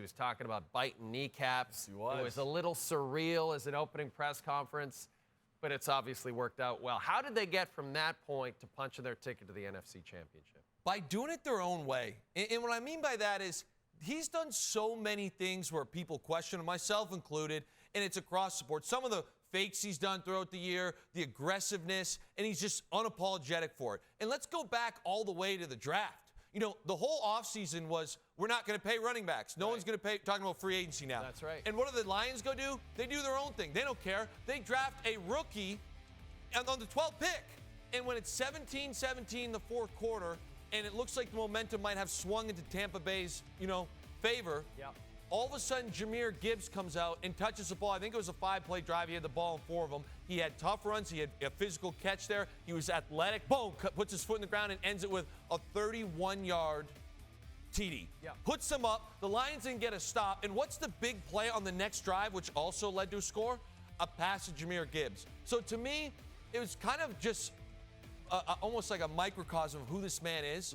was talking about biting kneecaps. He was. It was a little surreal as an opening press conference, but it's obviously worked out well. How did they get from that point to punching their ticket to the NFC Championship? By doing it their own way. And what I mean by that is he's done so many things where people question him, myself included, and it's across the board. Some of the fakes he's done throughout the year, the aggressiveness, and he's just unapologetic for it. And let's go back all the way to the draft. You know, the whole offseason was we're not going to pay running backs. No one's going to pay, talking about free agency now. That's right. And what do the Lions go do? They do their own thing. They don't care. They draft a rookie on the 12th pick. And when it's 17-17 in the fourth quarter, and it looks like the momentum might have swung into Tampa Bay's, favor, all of a sudden Jahmyr Gibbs comes out and touches the ball. I think it was a 5-play drive. He had the ball in 4 of them. He had tough runs. He had a physical catch there. He was athletic. Boom, puts his foot in the ground and ends it with a 31-yard TD. Puts them up. The Lions didn't get a stop. And what's the big play on the next drive, which also led to a score? A pass to Jahmyr Gibbs. So to me, it was kind of just almost like a microcosm of who this man is.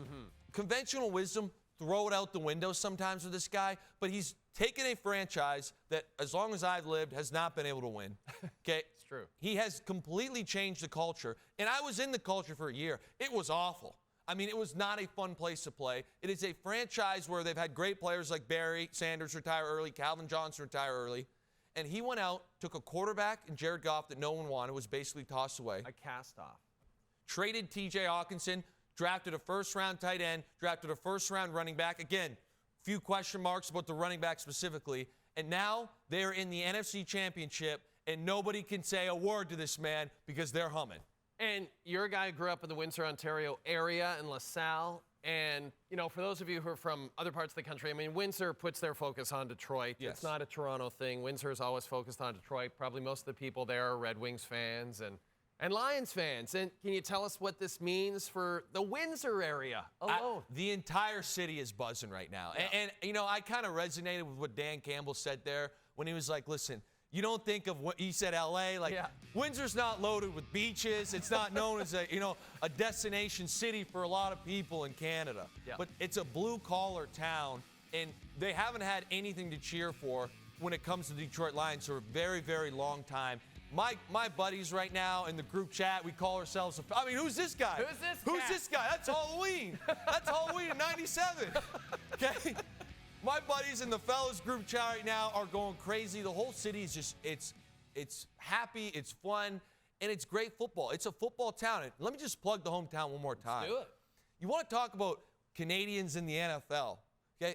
Conventional wisdom, throw it out the window sometimes with this guy, but he's taken a franchise that, as long as I've lived, has not been able to win. Okay? It's true. He has completely changed the culture, and I was in the culture for a year. It was awful. I mean, it was not a fun place to play. It is a franchise where they've had great players like Barry Sanders retire early, Calvin Johnson retire early, and he went out, took a quarterback and Jared Goff that no one wanted, was basically tossed away. A cast-off. Traded T.J. Hawkinson, drafted a first-round tight end, drafted a first-round running back. Again, few question marks about the running back specifically. And now they're in the NFC Championship, and nobody can say a word to this man because they're humming. And you're a guy who grew up in the Windsor, Ontario area in LaSalle. And, for those of you who are from other parts of the country, I mean, Windsor puts their focus on Detroit. Yes. It's not a Toronto thing. Windsor is always focused on Detroit. Probably most of the people there are Red Wings fans and Lions fans. And can you tell us what this means for the Windsor area alone? The entire city is buzzing right now. Yeah. And I kind of resonated with what Dan Campbell said there when he was like, listen, you don't think of what he said L.A. Windsor's not loaded with beaches. It's not known as a destination city for a lot of people in Canada. Yeah. But it's a blue-collar town, and they haven't had anything to cheer for when it comes to the Detroit Lions for a very, very long time. My buddies right now in the group chat, we call ourselves, who's this guy? Who's this guy? That's Halloween. That's Halloween in 97. Okay? My buddies in the fellas group chat right now are going crazy. The whole city is just, it's happy, it's fun, and it's great football. It's a football town. And let me just plug the hometown one more time. Let's do it. You want to talk about Canadians in the NFL, okay?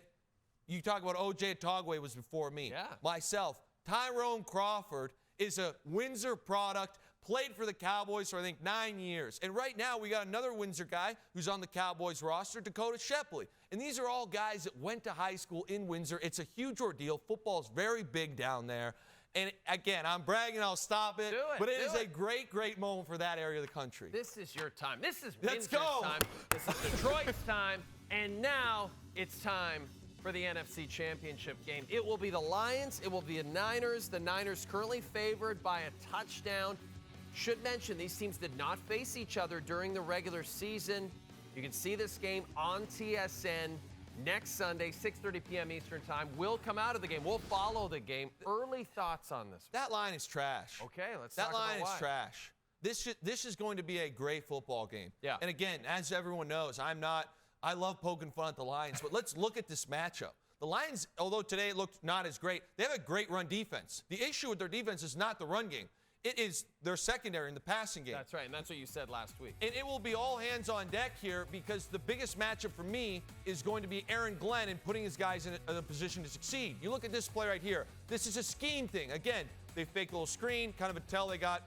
You talk about O.J. Atogwe was before me. Yeah. Myself, Tyrone Crawford is a Windsor product, played for the Cowboys for, I think, 9 years. And right now, we got another Windsor guy who's on the Cowboys roster, Dakota Shepley. And these are all guys that went to high school in Windsor. It's a huge ordeal. Football's very big down there. And again, I'm bragging, I'll stop it. But it is a great, great moment for that area of the country. This is your time. This is Windsor's time. This is Detroit's time. And now it's time for the NFC Championship game. It will be the Lions. It will be the Niners. The Niners currently favored by a touchdown. Should mention, these teams did not face each other during the regular season. You can see this game on TSN next Sunday, 6:30 p.m. Eastern Time. We'll come out of the game. We'll follow the game. Early thoughts on this? That line is trash. Okay, let's talk about why. That line is trash. This is going to be a great football game. Yeah. And again, as everyone knows, I love poking fun at the Lions, but let's look at this matchup. The Lions, although today it looked not as great, they have a great run defense. The issue with their defense is not the run game. It is their secondary in the passing game. That's right, and that's what you said last week. And it will be all hands on deck here because the biggest matchup for me is going to be Aaron Glenn and putting his guys in a position to succeed. You look at this play right here. This is a scheme thing. Again, they fake a little screen, kind of a tell they got,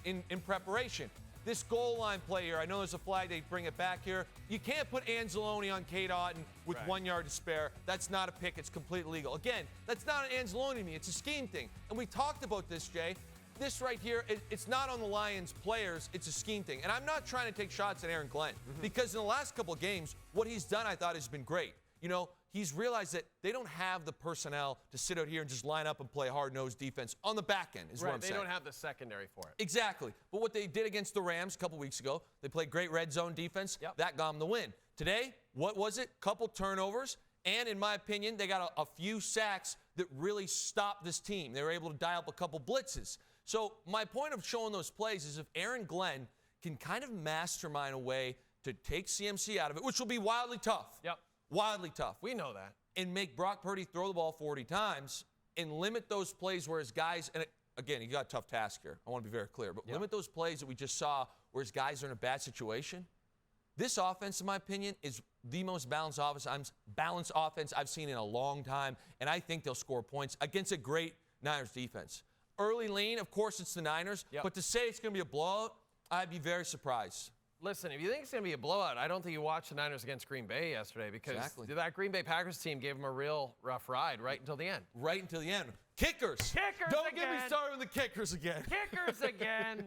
in preparation. This goal line play here, I know there's a flag, they bring it back here. You can't put Anzalone on Kate Otten with 1 yard to spare. That's not a pick, it's completely legal. Again, that's not an Anzalone to me, it's a scheme thing. And we talked about this, Jay. This right here, it's not on the Lions players, it's a scheme thing. And I'm not trying to take shots at Aaron Glenn because in the last couple of games, what he's done I thought has been great. He's realized that they don't have the personnel to sit out here and just line up and play hard-nosed defense on the back end, is what I'm saying. They don't have the secondary for it. Exactly. But what they did against the Rams a couple weeks ago, they played great red zone defense. Yep. That got them the win. Today, what was it? Couple turnovers, And in my opinion, they got a few sacks that really stopped this team. They were able to dial up a couple blitzes. So my point of showing those plays is if Aaron Glenn can kind of mastermind a way to take CMC out of it, which will be wildly tough. Yep. Wildly tough. We know that. And make Brock Purdy throw the ball 40 times and limit those plays where his guys, and again, he got a tough task here. I want to be very clear. But limit those plays that we just saw where his guys are in a bad situation. This offense, in my opinion, is the most balanced offense I've seen in a long time, and I think they'll score points against a great Niners defense. Early lean, of course, it's the Niners, but to say it's going to be a blowout, I'd be very surprised. Listen, if you think it's going to be a blowout, I don't think you watched the Niners against Green Bay yesterday because that Green Bay Packers team gave them a real rough ride right until the end. Right until the end. Kickers. Kickers Don't again. get me started on the kickers again. Kickers again.